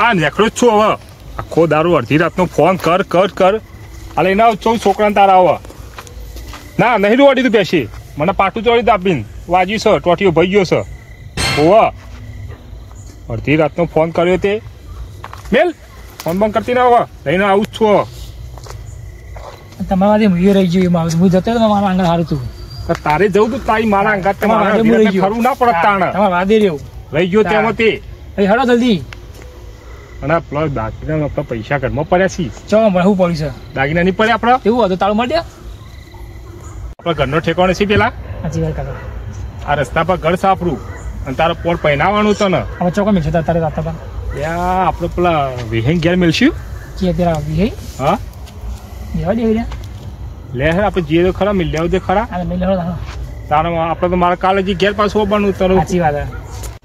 આ નેકળો જ છું હવે આખો દારૂ અડધી રાતનો ફોન કર અલે એના ચૌ છોકરાને તારા આવા ના નહીં રોડી તું બેસી મને પાટું ચોડી દાબીને વાજ્યું છે ટોટીઓ ભાઈ ગયો છે હોવા અડધી રાતનો ફોન કર્યો તે મેલ ફોન બંધ કરતી ના હોવા લઈને આવું જ છું તમારા હું રહી ગયું હું જતો મારા આંગણ હારું તું તારે જવું તું તારી મારા અંગાત ખરું ના પડત તાણ તમારે વાદે રહ્યું રહી ગયો તેમાં તે હડો જલ્દી અને પ્લસ દાગીના આપણા પૈસા ઘરમાં પડ્યા છીએ ચો શું પડ્યું છે દાગીના નહીં પડ્યા આપણા એવું હતું તાળું મળ્યા આપણા ઘરનો ઠેકાણો છે પેલા સાચી વાત કરો આ રસ્તા પર ઘર સાપરું અને તારો પોટ પહેરાવાનું તો ને હવે ચોકા મેળશે તારે રાસ્તા પર આપણે પેલા વિહેંગ ઘેર મેળશું કે પેલા વિહે હા લેવા દે લે આપણે જઈએ તો ખરા મિલ લેવું દે ખરા તારો આપણે તો મારા કાલે જે ઘેર પાછું બનવું તારું સાચી વાત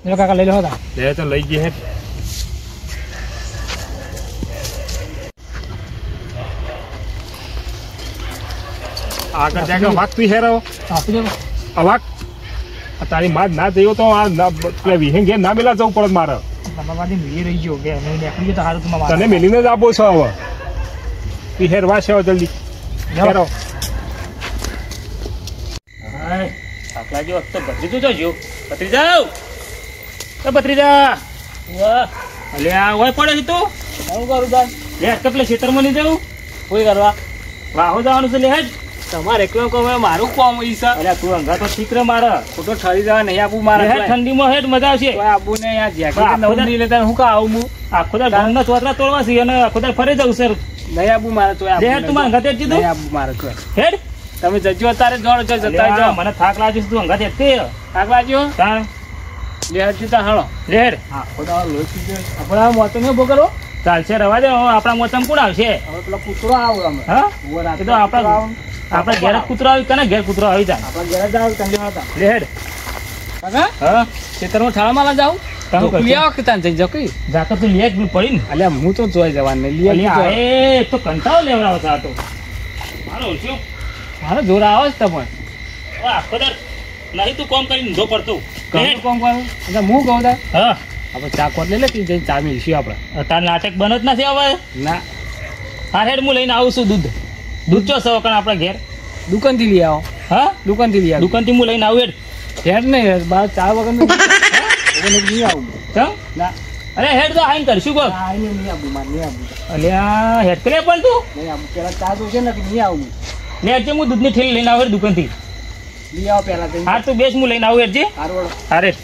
એ કાકા લઈ લો લે તો લઈ જઈએ આગળ જાગા વાક તું હેરો અવાક તારી માં ના જયો તો આ વિહેંગ ઘેર ના મેલા જવું પડે મારે રહી ગયો કે નીકળી તો સારું તને મેલીને જ આપો છો હવે તું હેરવા છે જલ્દી હેરો લાગ્યો તો ભત્રીજો જોજો ભત્રીજા તો ભત્રીજા અલ્યા ઓય પડે છે તું શું કરું તાર લે કેટલે ખેતરમાં નહીં જવું કોઈ કરવા વાહો જવાનું છે લે હેડ તમારે એકલો કહો મારું કોમ ઈસા અલ્યા તું અંગા તો ઠીકરે મારે ખોટો ઠરી જવા નહીં આપું મારે ઠંડીમાં હેડ મજા આવશે આબુ ને યાર જેકેટ નવ નહીં લેતા હું કા આવું હું આખો દાર ઘરના ચોતરા તોડવા છે અને આખો દાર ફરે જવું સર નહીં આપું મારે તો હેડ તું મારા અંગા તેજી દઉં નહીં આપું મારે તો હેડ તમે જજો તારે જોડ જતા જાઓ મને થાક લાગ્યો તું અંગા તે થાક લાગ્યો તાણ લે હજી તા હાલો લેડ હા ખોદા લોચી દે આપણા મોતમ ને બોકરો ચાલશે રવા દે આપણા મોતમ કોણ આવશે હવે પેલો કૂતરો આવ અમે હા એ તો આપણા ઘેર કૂતરો આવી કને ઘેર કૂતરો આવી જા આપણા ઘેર જાવ તંગે હતા લેડ કાકા હા ખેતરમાં ઠાળમાં જાવ તમે લી આવ કે તાન જઈ જકી જાતો તો લે જ પડી ને અલ્યા હું તો જોઈ જવાન ને લી એ તો કંટાળો લેવડાવ છે આ તો મારો ઓછો મારો જોર આવે છે તમને વાહ ખબર નહીં તું કોમ કરીને ધો પડતું કોમ કરું એટલે હું કહું તા હા આપણે ચા કોટ લઈ લે તી જઈને ચા મેળશું આપણે તાર નાટક બન જ નથી હવે ના હા હેડ હું લઈને આવું છું દૂધ ચો સવ કણ આપણા ઘેર દુકાનથી લઈ આવો હા દુકાનથી લઈ આવો દુકાનથી હું લઈને આવું હેડ નહીં બાર ચા વગર નહીં આવું ચમ ના અરે હેડ તો આઈને કરશું કોક આઈને નહીં આવું મારે નહીં આવું અલ્યા હેડ કરે પણ તું નહીં આવું પેલા ચા તો છે ને નહીં આવું લે આજે હું દૂધની થેલી લઈને આવું દુકાનથી લઈ આવો પેલા હા તું બેસ હું લઈને આવું હેડજે હારે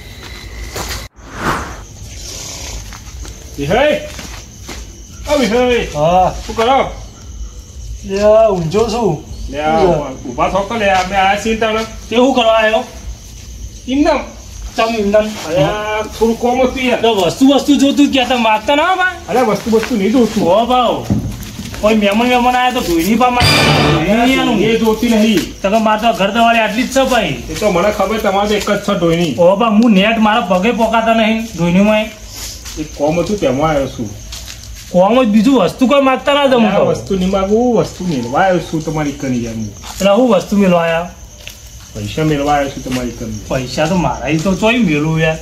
વિહય ઓ વિહય હા શું કરો લે ઊંઝો છું લે ઉભા થોકો લે અમે આ સીતાને તે શું કરવા આવ્યો ઇન્દમ ચમ ઇંધન અરે થોડું કોમ હતું યાર તો વસ્તુ જોતું ક્યાં તમે માગતા ના ભાઈ અરે વસ્તુ નહીં જોતું હો ભાવ કોઈ મહેમાન આવ્યા તો ધોઈની પા એ જોતી નહીં તમે મારે તો ઘર દવાળી આટલી જ છે ભાઈ એ તો મને ખબર તમારે તો એક જ છે ધોઈની ઓ બા હું નેટ મારા પગે પોકાતા નહીં ધોઈનીમાં એક કોમ હતું તેમાં આવ્યો છું કોમ જ બીજું વસ્તુ કોઈ માગતા ના જમું વસ્તુ નહીં માગું વસ્તુ મેળવા આવ્યો છું તમારી કરી યાર એટલે હું વસ્તુ મેળવા આવ્યા પૈસા મેળવા આવ્યો છું તમારી કરી પૈસા તો મારા તો ચોઈ મેળવું યાર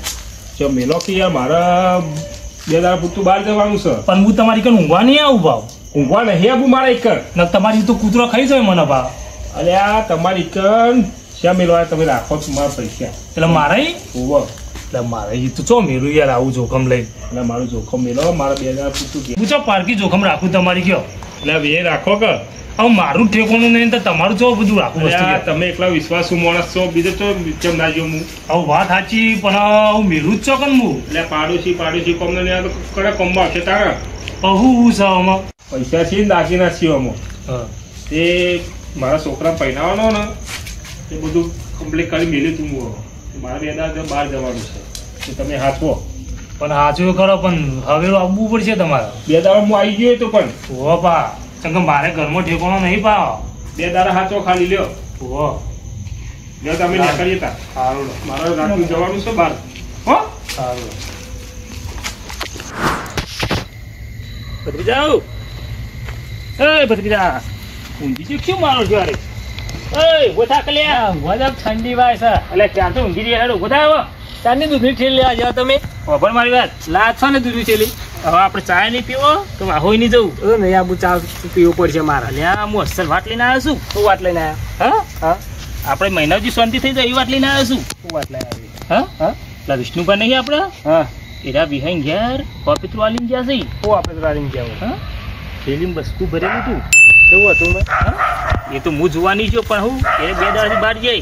જો મેલો કે યાર મારા 2 દાડા પૂરતું બહાર જવાનું છે પણ હું તમારી કઈ ઊંઘવા નહીં આવું ભાવ ઊંઘવા નહીં આવું મારા એક ને તમારી તો કૂતરો ખાઈ જાય મને ભાવ અરે આ તમારી કન શા મેળવા તમે રાખો છો મારા પૈસા એટલે મારે ઓવર એટલે મારે તો ચો મેળવું યાર આવું જોખમ લઈ એટલે મારું જોખમ મેળવો મારા 2 દાડા પૂરતું હું ચો પારકી જોખમ રાખું તમારી કયો એટલે હવે રાખો કે હવે મારું ઠેકોનું નહીં તો તમારું ચો બધું રાખવું તમે એકલા વિશ્વાસુ માણસ છો બીજો તો કેમ ના જો હું હવે વાત સાચી પણ હું મેળવું જ છો કે હું એટલે પાડોશી કોમ ને કડા કોમમાં છે તારા હું છે આમાં પૈસા છે દાગીના છીએ આમાં તે મારા છોકરા પહેરાવાનો ને એ બધું કમ્પ્લીટ કરી મેળ્યું તું હું મારે 2 દાડા બહાર જવાનું છે તમે હાથવો પણ હાચું કરો પણ હવે આવવું પડશે તમારે 2 દાડા હું આવી ગયો તો પણ હો પા કેમ કે મારે ઘરમાં ઠેકાણો નહીં પા 2 દાડા હાથો ખાલી લ્યો હો જો તમે નીકળીએ તા સારું મારે રાતનું જવાનું છે બહાર હો સારું ભત્રીજા એ ભત્રીજા ઊંઘી છે શું મારો છો અરે એ ગોથા કલ્યા વજબ ઠંડી વાય છે એટલે ત્યાં તો ઊંઘી રહ્યા હેડો ગોથા આવો ચાંદની દૂધની થેલી લેવા જાવ તમે ખબર મારી વાત લાજ છો ને દૂધની થેલી હવે આપણે ચા નહીં પીવો તો વાહોય નહીં જવું તો નહીં આબુ ચા પીવું પડશે મારે અલ્યા હું અસલ વાત લઈને આવ્યો છું શું વાત લઈને આવ્યા હા હા આપણે મહિનાજી શાંતિ થઈ જાય એ વાત લઈને આવ્યો છું શું વાત લઈને આવી હા હા પેલા વિષ્ણુભાઈ નહીં આપણે હા એરા વિહાઈ ઘેર પપિત્રો આલીને ગયા છે શું આપણે તો રાજીને ગયા હા થેલીમાં બસકું ભરેલું હતું કેવું હતું મેં હા એ તો હું જોવાની છું પણ હું એ 2 દાડાથી બહાર જઈ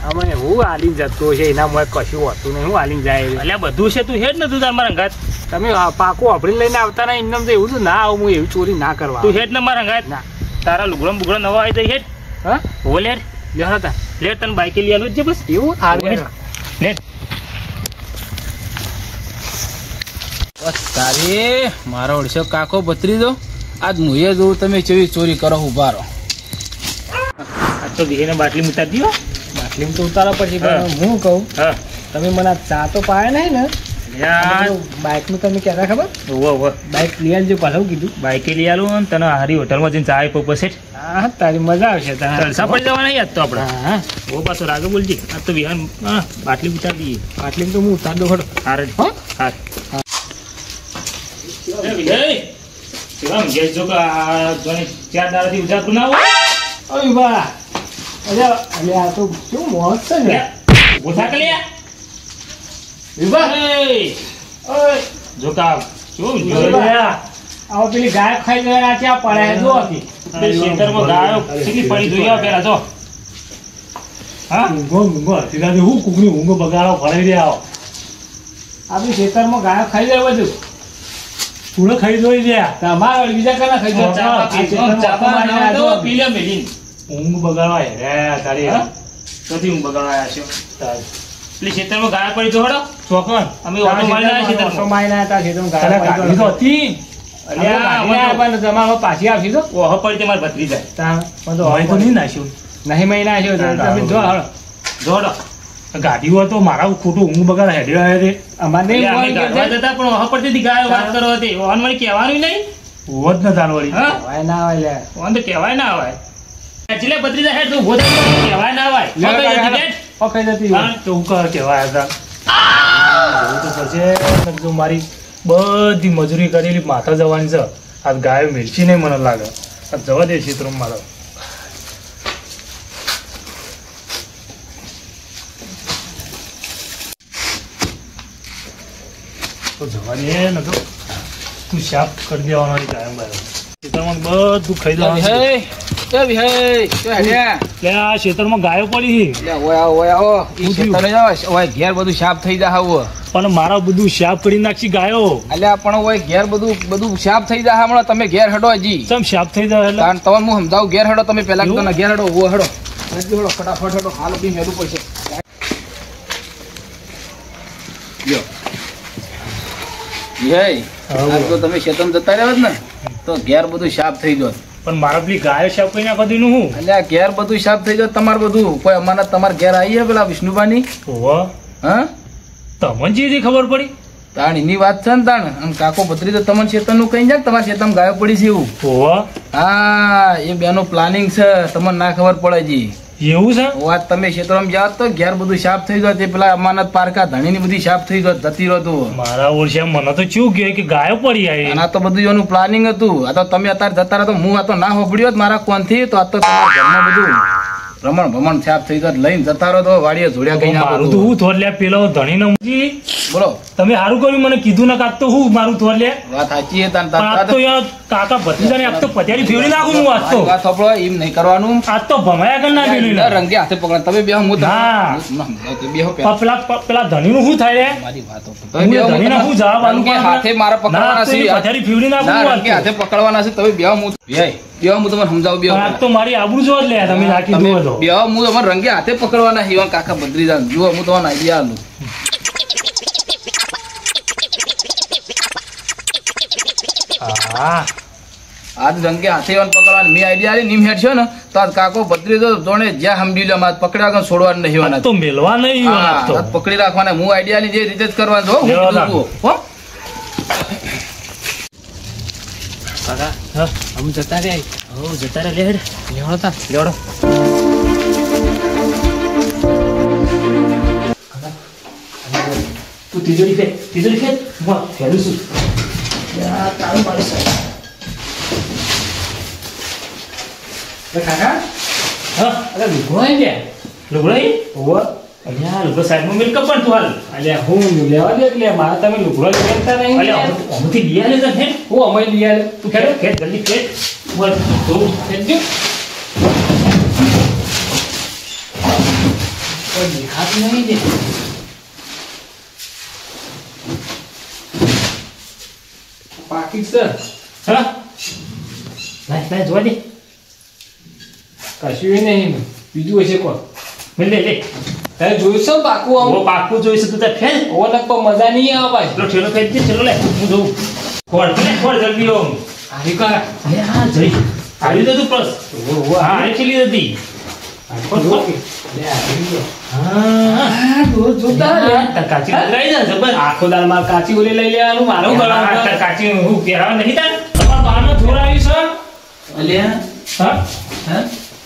અમે હું હાલીને જતો છે એના મોય કશું હોતું નહીં હું હાલીને જાય અલ્યા બધું છે તું હેડ ને તું તાર મારા ઘાત તમે પાકું વાપરીને લઈને આવતા ને એમને તો એવું તો ના આવું હું એવી ચોરી ના કરવા તું હેડ ને મારા ઘાત ના તારા લુગડો બુગડો નવા આવી જાય હેડ હા હો લેડ લેવા હતા લેડ તને બાઈકે લઈ આલું જ છે બસ એવું હારું લેડ બસ તારી મારો ઓળશો કાકો બતરી દો આજ મુએ જોઉં તમે કેવી ચોરી કરો ઉભા રહો. આ તો વિહીને બાટલી ઉતારી દો બાટલીમાં તો ઉતારવા પછી હા. પણ હું કહું હા તમે મને આ ચા તો પાયા નહીં ને યાર બાઇકનું તમે કહેતા ખબર ઓવો બાઇક લઈ આવજો પાછું કીધું બાઈકે લઈ આલું ને તને હારી હોટલમાં જઈને ચા આપ્યો પછી હા તારી મજા આવશે જલસા પડી જવાના યાદ તો આપણે હા ઓ પાછો રાગે બોલજી આ તો વિહાન બાટલી ઉતારી દઈએ બાટલીમાં તો હું ઉતાર દો ખડો હારે હા હાર વિજય શિવમ ગેસ જો કે આ જોને 4 દાડાથી ઉજાગરું ના હોય અરે વાહ અરે અરે આ તો શું મોત છે ને ઉઠા કે લ્યા વિભા ઓય જો કા શું આવો પેલી ગાય ખાઈ ગયા ત્યાં પડે જો હતી ખેતરમાં ગાયો કેટલી પડી જોઈ આવો પેલા જો હા ઊંઘો સીધા હું કુકની ઊંઘ બગાડો ફરાઈ દે આવો આપણી ખેતરમાં ગાયો ખાઈ જાય બધું પૂરો ખાઈ જોઈ દે તમારે બીજા કના ખાઈ જાય ચાપા પીધો, ચાપા ના તો પી લે મેલીન. ઊંઘ બગાડવા હે તારી હા? તોથી હું બગાડવા આવ્યા છો. પેલી ખેતરમાં ગાય પડી તો હળો. ચોકન અમે ઓટો મારીને આવ્યા ખેતરમાં. ઓટો મારીને આવ્યા તા ખેતરમાં તને ગાયો કાઢી તો હતી અલ્યા, અમે આપણને જમામાં પાછી આવશે તો ઓહો પડી તે મારે ભત્રી જાય. પણ તો હોય તો નહીં નાખ્યું નહીં મહિના છે તમે જો હાલો જોડો. ગાડી હોય તો મારા ખોટું ઊંઘ બગાડ હેડ્યો આવ્યો તે અમારે એટલે અમે નહીં ગાળવા જતા પણ ઓહો પડતી ગાયો વાત કરો હતી. ઓહન મને કહેવાનું નહીં. હોત ને તાર વળી હા? હોય ના હોય લે ઓહન તો કહેવાય ના આવે. એટલે ભત્રી જાય હેડ તું ઉભો થઈ જા, કહેવાય ના આવે. લે, ઓકે, લે, લે. હેડ. પકડી જતી હોય હા. તો હું કહેવાય હતા જવું તો પડશે જો મારી બધી મજૂરી કરેલી માથા જવાની છે આ ગાયો મિલશી નહીં મને લાગે આ જવા દે ક્ષેત્રમાં મારો તો જવા દે ને તો તું શાપ કરી દેવાનો છે ગાયો બાયો ક્ષેત્રમાં બધું ખાઈ દેવાનું એટલે આ ક્ષેત્રમાં ગાયો પડી ઘેર બધું સાફ થઈ જાય હવે પણ મારા બધું શાપ કરી નાખી ગાયો અલ્યા પણ હોય ઘેર બધું સાફ થઈ જાય હમણાં તમે ઘેર હડો હજી ચમ શાપ થઈ જાય એટલે કારણ તમને હું સમજાવું ઘેર હડો તમે પેલા એવું? કીધું ને, ઘેર હડો ઓ હડો જલ્દી હડો ફટાફટ હડો હાલ બી હેડું પડશે લ્યો. યે, હા, આ જો તમે શેતમ જતા રહ્યો ને તો ઘેર બધું સાફ થઈ જાય પણ મારા પેલી ગાયો શાપ કરી નાખો દીનું હું અલ્યા ઘેર બધું સાફ થઈ જાય તમારે બધું કોઈ અમારા તમારે ઘેર આવી છે પેલા વિષ્ણુભાની ઓહો હા તમને જે ખબર પડી તાણ એની વાત છે ને તાણ અને કાકો પત્રી તો તમને શેતનનું કઈ જાય તમારા શેતમ ગાયો પડી છે એવું ઓહો હા એ બેનું પ્લાનિંગ છે તમને ના ખબર પડે જી એવું છે વાત તમે ક્ષેત્રમાં જાઓ તો ઘેર બધું સાફ થઈ જાય તે પેલા અમાનત પારકા ધણીની બધી સાફ થઈ જાય જતી રહેતું મારા ઓળખ્યા મને તો ચેવું કહે કે ગાયો પડી આવી અને આ તો બધું એનું પ્લાનિંગ હતું આ તો તમે અત્યારે જતા રહો તો હું આ તો ના હોભળ્યો જ મારા કોનથી તો આ તો તમારા ઘરમાં બધું રમણ ભમણ સાફ થઈ જાય લઈને જતા રહો તો વાડીએ જોડ્યા કઈ ના મારું તો હું થોર લે પેલો ધણીનો મુજી બોલો તમે સારું કર્યું મને કીધું ને કાક તો હું મારું થોર લે વાત સાચી છે તાન પણ આજ તો યાર કાકા ભત્રીજાને આજ તો પથારી ફેરવી નાખું હું આજ તો વાત સાંભળો એમ નહીં કરવાનું આજ તો ભમાયા કર ના પેલું રંગે હાથે પકડ તમે બેહો હું હા. બેહો પેલા ધણીનું શું થાય રે મારી વાતો હું એ ધણીને શું જવાબ આલું રંગે હાથે મારા પકડવાના છે યાર. પથારી ફેરવી નાખું ના હું આજ રંગે તો. હાથે પકડવાના છે તમે બેહો હું બેહો હું તમને સમજાવું બેહો પણ આજ તો મારી આબરૂ જો જ લે તમે નાખી તમે દો તો બેહો હું તમારે રંગે હાથે પકડવાના હિવા કાકા બદરી જાન જુઓ હું તમને આઈડિયા આલું હા આજ રંગે હાથે ઈવન પકડવાનું મેં આઈડિયા આલી નીમ હેડ છે ને તો આજ કાકો બદરી તો જોણે જ્યાં સમજી લો આજ પકડ્યા વગર છોડવાનું નહીં આજ હોવાના તો મેલવા નહીં હા, આજ તો આજ પકડી રાખવાના હું આઈડિયા ની જે રીતે જ કરવાનું છો હું લેવા કીધું લાગ. હો કાકા હા. અમે જતા રહ્યા હો જતા રહ્યા લે હેડ લેવડો તા લેવડો તું તિજોરી ફેર હું ફેરું છું તારું મારી સાહેબ કાકા હા અરે લુગડો આવી ગયા લુગડો ઈ ઓવર અલ્યા લુગડો સાઈડમાં મિલ કપડ તું હાલ અલ્યા હું લેવા દે એટલે મારા તમે લુગડો લેતા નહીં અલ્યા અમથી દિયા લે તને હું અમે લઈ આવે તું ખેડ ખેડ જલ્દી ખેડ બોલ તું ખેડજો કોઈ દેખાતું નહીં દે પાકીટ સર હા લાય જોવા દે કશું નહીં બીજું હશે કોણ મિલ લે લે તારે જોયું છે પાકું આમ ઓ પાકું જોઈશે તું તાર ખેડ ઓવરલક પર મજા નહીં આવે ભાઈ પેલો ઠેલો ખેડ દે ચલો લે હું જોઉં ખોડ જલ્દી ઓમ આવી કા અરે હા જઈ આવી તો તું પ્લસ હા આવી ચલી હતી કાચી ઉતરાઈ જા જબર આખો દાલ માર કાચી ઓલી લઈ લેવાનું મારું ગળા કાચી હું પહેરાવા નહીં તાર તમારા બાનો જોરાવી છે અલ્યા હા હા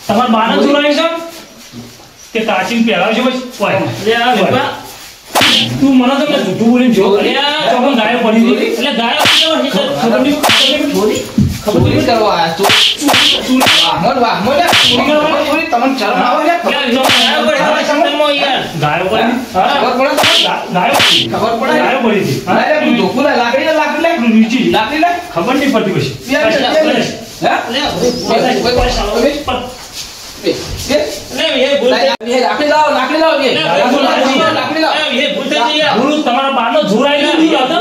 તમારા બાનો જોરાવી છે કે કાચી પહેરાવજો બસ ઓય લે આ બાબા તું મને તો મેં જૂઠું બોલીને જો અરે તો હું ગાયો પડી હતી એટલે ગાયો ખબર નહીં છોડી ચોરી કરવા આયા ચોરી તમને શરમ આવે છે ગાયો પડી ખબર પડે ગાયો પડી હતી અરે તું ધોકું લે લાકડી લે લાકડી લે ખબર નહીં પડતી પછી લાકડી લાવો લાકડી લાવો તમારા બાનો જોરાઈ નથી હતો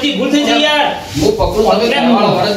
ભૂલ થઈ જઈ યાર હું પકડું હવે દેવાળો વરસ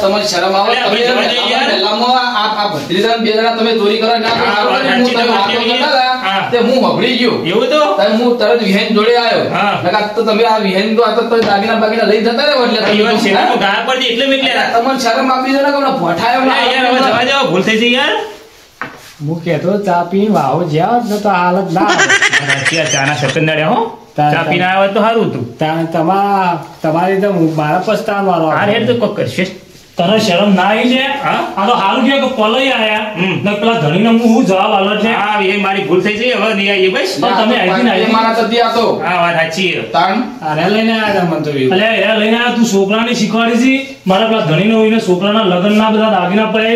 તમારી શરમ આવે ભત્રીજા બે જણા તમે ચોરી કરો હું મભળી ગયો એવું તો હું તરત વિહેન જોડે આવ્યો તો તમે આ વિહેન તો આ તો દાગીના બાગીના લઈ જતા રહો એટલે તમને શરમ આપી દો ને ભઠાયો ભૂલ થઈ જઈ યાર હું કહેતો ચા પી વાવ જ્યાં તો હાલત ના ચાના સકંદાડ્યા હો ચા પીને આવ્યા તો સારું હતું તમારી તો મારા પસ્તાન વાળો આ હેડ તો કોક કરશે તને શરમ ના આવી છે આ તો હારું કે પલઈ આયા ને પેલા ધણીને હું જવાબ આલો છે હા એ મારી ભૂલ થઈ ગઈ હવે નહીં આવીએ બસ પણ તમે આવી ને મારા તદી આતો હા વાત સાચી તાણ અરે લઈને આવ્યા મન તો અલે એ લઈને આ તું છોકરાને શીખવાડી છી મારા પેલા ધણીને હોઈને છોકરાના લગ્ન ના બધા દાગીના પડે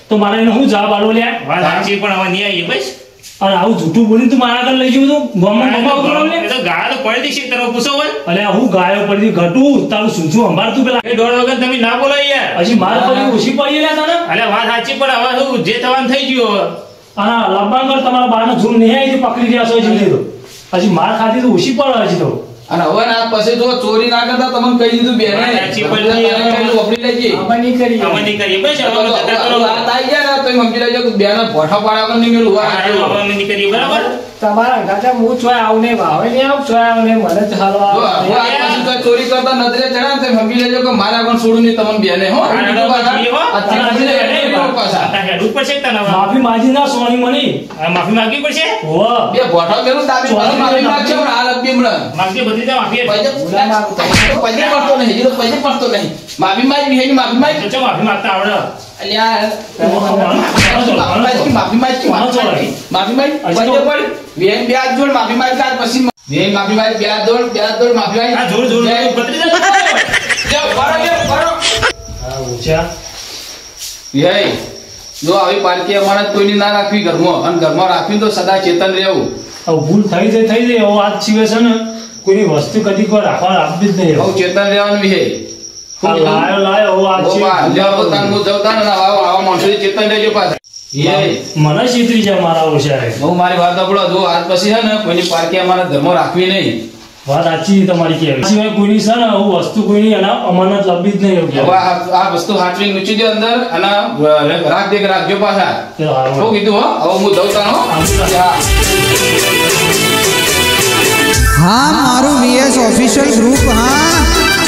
તો મારે એને હું જવાબ આલો લ્યા વાત સાચી પણ હવે નહીં આવીએ બસ અને આવું જૂઠું બોલીને તું મારા આગળ લઈ ગયું તું તો ગાળ તો પડી છે તરફ પૂછો હોય અલે હું ગાયો પડી ઘટું તારું શું શું સંભાળતું પેલા એ દોડ વગર તમે ના બોલો યાર હજી માર પડી ઓછી પડી લ્યા તને અલે વાત સાચી પણ હવે શું જે થવાનું થઈ ગયું હવે અને લંબાંગર તમારા બાનો ઝૂમ નહીં આવી પકડી ગયા છો હજી તો હજી માર ખાધી તો ઓછી પડે હજી તો અને હવે ના પછી જો ચોરી ના કરતા તમને કહી દીધું બેને સાચી પડી વપરી લેજે અમે નહીં કરીએ અમે નહીં કરીએ બસ હવે જતા કરો વાત આવી જાય ને તો સમજી લેજો કે બેને ભોઠા પાડવા નહીં મેલું હવે અમે નહીં કરીએ બરાબર તમારા ગાતા હું ચોય આવું નહીં વાવે નહીં આવું ચોય આવું નહીં મને જ હાલવા પછી તો ચોરી કરતા નજરે ચડા તે સમજી લેજો કે મારા પણ છોડું નહીં તમને બેને હો માફી માજી ના સોની મની માફી માંગવી પડશે બે ભોઠા મેલું દાબી માફી માંગશે પણ હાલ અબી હમણાં માંગતી બધી જા માફી પૈસે પડતો નહીં જીરો પૈસે પડતો નહીં માફી માંગ વિહે માફી માંગ તો માફી માંગતા આવડે અલ્યા માફી માંગ માફી માંગ પૈસે પડ વિહે બે હાથ જોડ માફી માંગ ત્યાર પછી વિહે માફી માંગ બે હાથ જોડ માફી માંગ આ જોર જોર બત્રી જાઓ બરો હા ઊંચા વિહે જો આવી પાર્ટી અમારે કોઈની ના રાખવી ઘરમાં અને ઘરમાં રાખવી તો સદા ચેતન રહેવું હવે ભૂલ થઈ જાય એવો આજ સિવાય છે ને કોઈની વસ્તુ કદી કોઈ રાખવા આપવી જ નહીં બહુ ચેતન રહેવાનું વિહે લાયો આજ ઓ બા લેવો તાન મુ જવતા ને આવા માણસો ચેતન રહેજો પાછા મને સીતરી છે મારા ઓછાએ. હું મારી વાત સાંભળો, જો આજ પછી છે ને કોઈની પારકી અમારા ધર્મ રાખવી નહીં. વાત સાચી તમારી કહેવી. સિવાય કોઈની છે ને આવું વસ્તુ કોઈની એના અમાનત લંબી જ નહીં. હવે આ વસ્તુ હાચવી મૂકી દો અંદર અને રાખજો પાછા. શું કીધું? હો હવે હું જઉં તાનો. हाँ मारू वीएस ऑफिशियल ग्रुप हाँ